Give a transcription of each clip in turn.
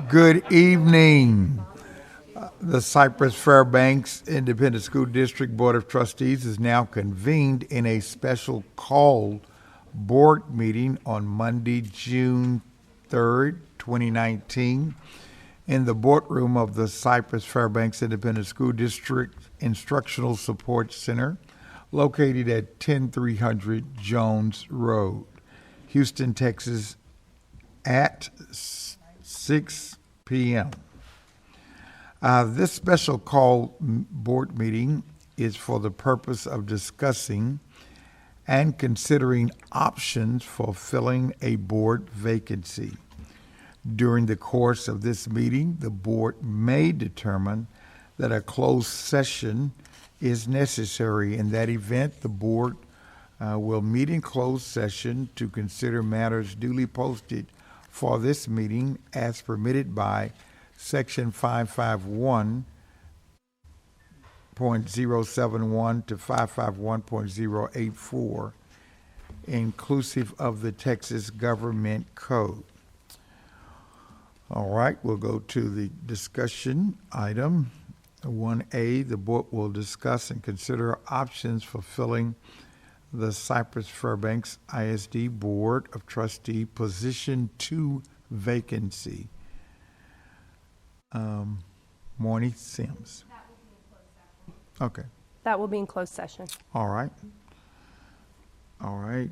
Good evening. The Cypress-Fairbanks Independent School District Board of Trustees is now convened in a special call board meeting on Monday, June 3rd, 2019, in the boardroom of the Cypress-Fairbanks Independent School District Instructional Support Center, located at 10300 Jones Road, Houston, Texas, at 6 p.m. This special call board meeting is for the purpose of discussing and considering options for filling a board vacancy. During the course of this meeting, the board may determine that a closed session is necessary. In that event, the board will meet in closed session to consider matters duly posted for this meeting as permitted by Section 551.071 to 551.084, inclusive of the Texas Government Code. All right, we'll go to the discussion item. 1A, the board will discuss and consider options for filling the Cypress-Fairbanks ISD Board of Trustee Position 2 vacancy. Morning Sims. Okay. That will be in closed session. All right. All right.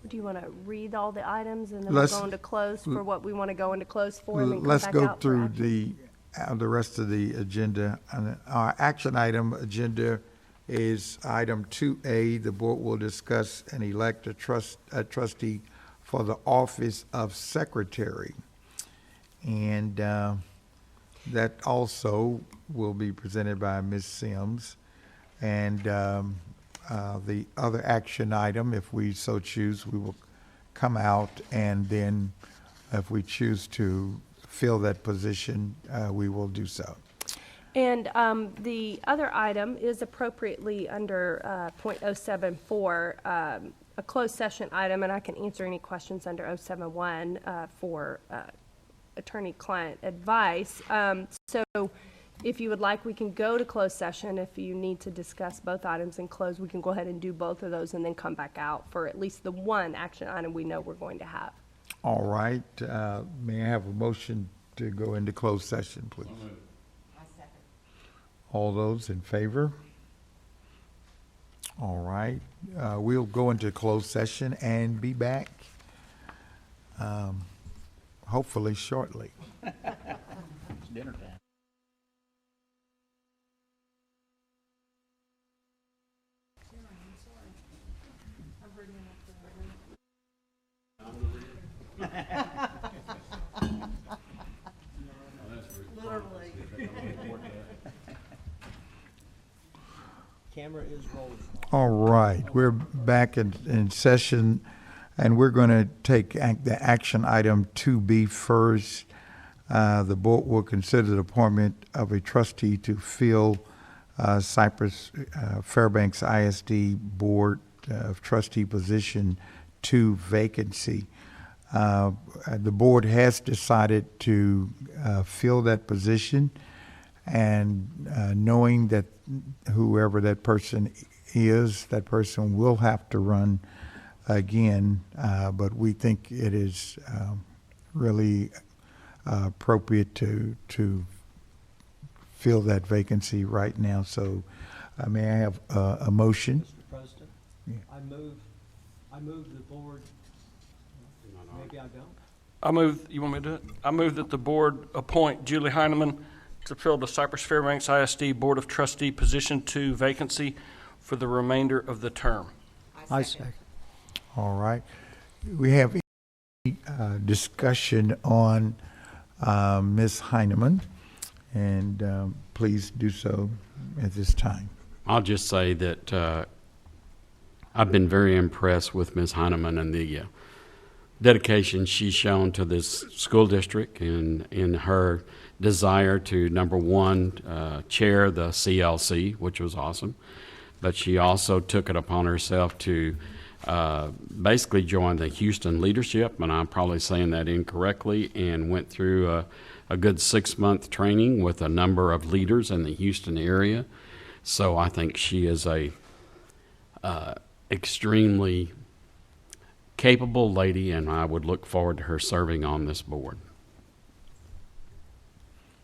Do you want to read all the items and then we'll go into close for what we want to go into close for? And then come Let's back go out through for the rest of the agenda. Our action item agenda is item 2A. The board will discuss and elect a trustee for the office of secretary. And that also will be presented by Ms. Sims. And the other action item, if we so choose, we will come out, and then if we choose to fill that position, we will do so. And the other item is appropriately under .074, a closed session item, and I can answer any questions under 071 for attorney-client advice. So if you would like, we can go to closed session. If you need to discuss both items in closed, we can go ahead and do both of those and then come back out for at least the one action item we know we're going to have. All right. May I have a motion to go into closed session, please? All those in favor? All right. We'll go into closed session and be back hopefully shortly. It's dinner time. Literally. Camera is rolling. All right, we're back in session, and we're going to take the action item 2B first. The board will consider the appointment of a trustee to fill Cypress-Fairbanks ISD Board of Trustee Position 2 vacancy. The board has decided to fill that position, and knowing that whoever that person is, that person will have to run again, but we think it is really appropriate to fill that vacancy right now. So may I have a motion? Mr. President, yeah. I move the board. Maybe I don't. I move, you want me to do it? I move that the board appoint Julie Heineman to fill the Cypress-Fairbanks ISD Board of Trustee Position 2 vacancy for the remainder of the term. I second. All right. We have discussion on Ms. Heineman, and please do so at this time. I'll just say that I've been very impressed with Ms. Heineman and the dedication she's shown to this school district and in her desire to, number one, chair the CLC, which was awesome. But she also took it upon herself to basically joined the Houston leadership, and I'm probably saying that incorrectly, and went through a good 6-month training with a number of leaders in the Houston area. So I think she is a extremely capable lady, and I would look forward to her serving on this board.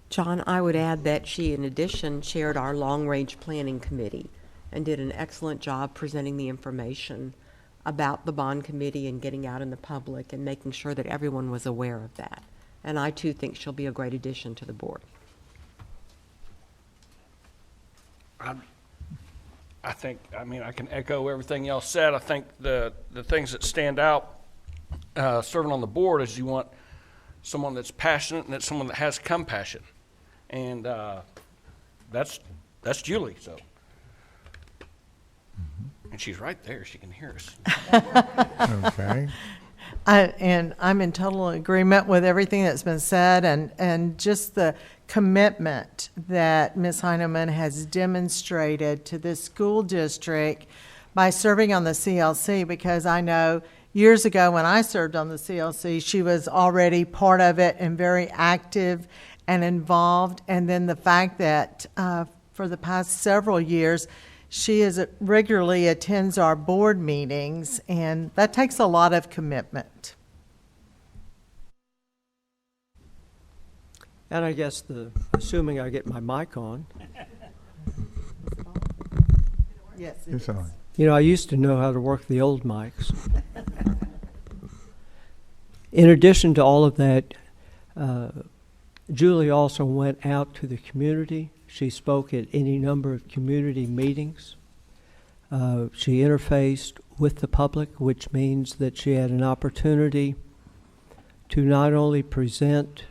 John, I would add that she, in addition, chaired our long-range planning committee and did an excellent job presenting the information about the bond committee and getting out in the public and making sure that everyone was aware of that. And I, too, think she'll be a great addition to the board. I think, I mean, I can echo everything y'all said. I think the things that stand out serving on the board is you want someone that's passionate and that's someone that has compassion. And that's Julie, so. And she's right there. She can hear us. Okay. And I'm in total agreement with everything that's been said, and just the commitment that Ms. Heineman has demonstrated to this school district by serving on the CLC, because I know years ago when I served on the CLC, she was already part of it and very active and involved. And then the fact that for the past several years, she regularly attends our board meetings, and that takes a lot of commitment. And I guess assuming I get my mic on, Yes, It's on. you know, I used to know how to work the old mics. In addition to all of that, Julie also went out to the community. She spoke at any number of community meetings. She interfaced with the public, which means that she had an opportunity to not only present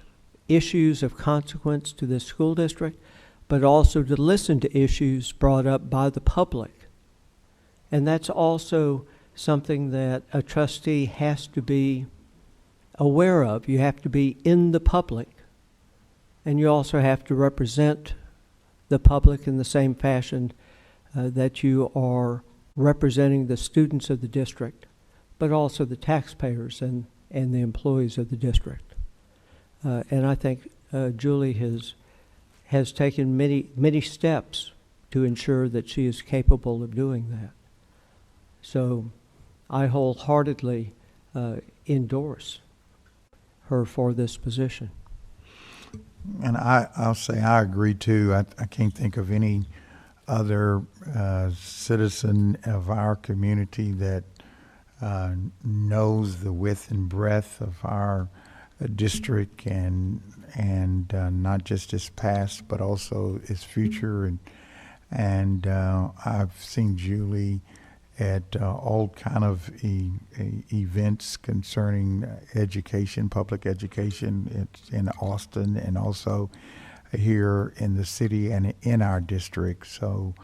issues of consequence to the school district, but also to listen to issues brought up by the public. And that's also something that a trustee has to be aware of. You have to be in the public, and you also have to represent the public in the same fashion that you are representing the students of the district, but also the taxpayers and the employees of the district. And I think Julie has taken many steps to ensure that she is capable of doing that. So I wholeheartedly endorse her for this position. And I'll say I agree too. I can't think of any other citizen of our community that knows the width and breadth of our district and not just its past but also its future. And I've seen Julie at all kind of events concerning education, public education. It's in Austin and also here in the city and in our district. So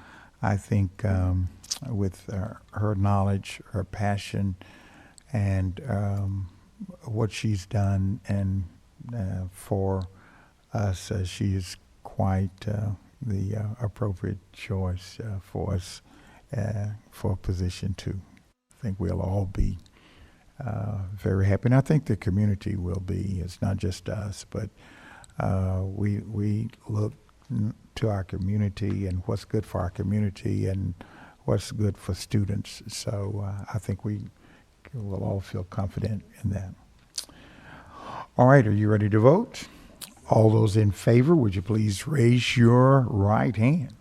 I think with her knowledge, her passion, and what she's done and for us, she is quite the appropriate choice for us for position 2. I think we'll all be very happy, and I think the community will be. It's not just us, but we look to our community and what's good for our community and what's good for students. So I think we will all feel confident in that. All right, are you ready to vote? All those in favor, would you please raise your right hand?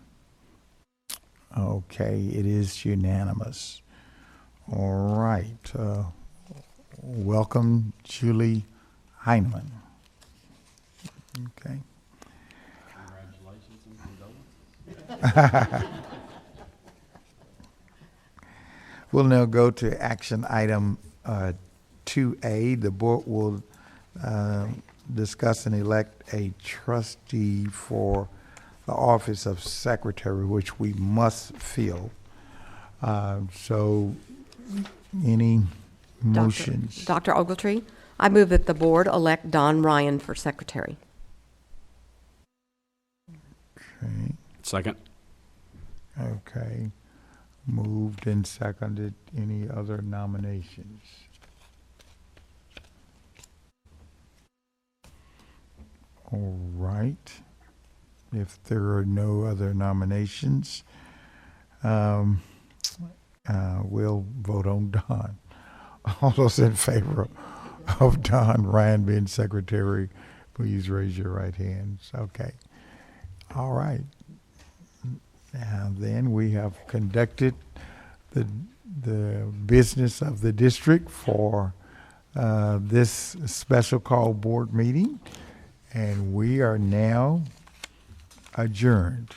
Okay, it is unanimous. All right. Welcome, Julie Heineman. Okay. Congratulations and condolences. We'll now go to action item 2A. The board will discuss and elect a trustee for the office of secretary, which we must fill. So any motions? Dr. Ogletree, I move that the board elect Don Ryan for secretary. Okay. Second. Okay. Moved and seconded. Any other nominations? All right. If there are no other nominations, we'll vote on Don. All those in favor of Don Ryan being secretary, please raise your right hands. Okay. All right. Now then, we have conducted the business of the district for this special call board meeting, and we are now adjourned.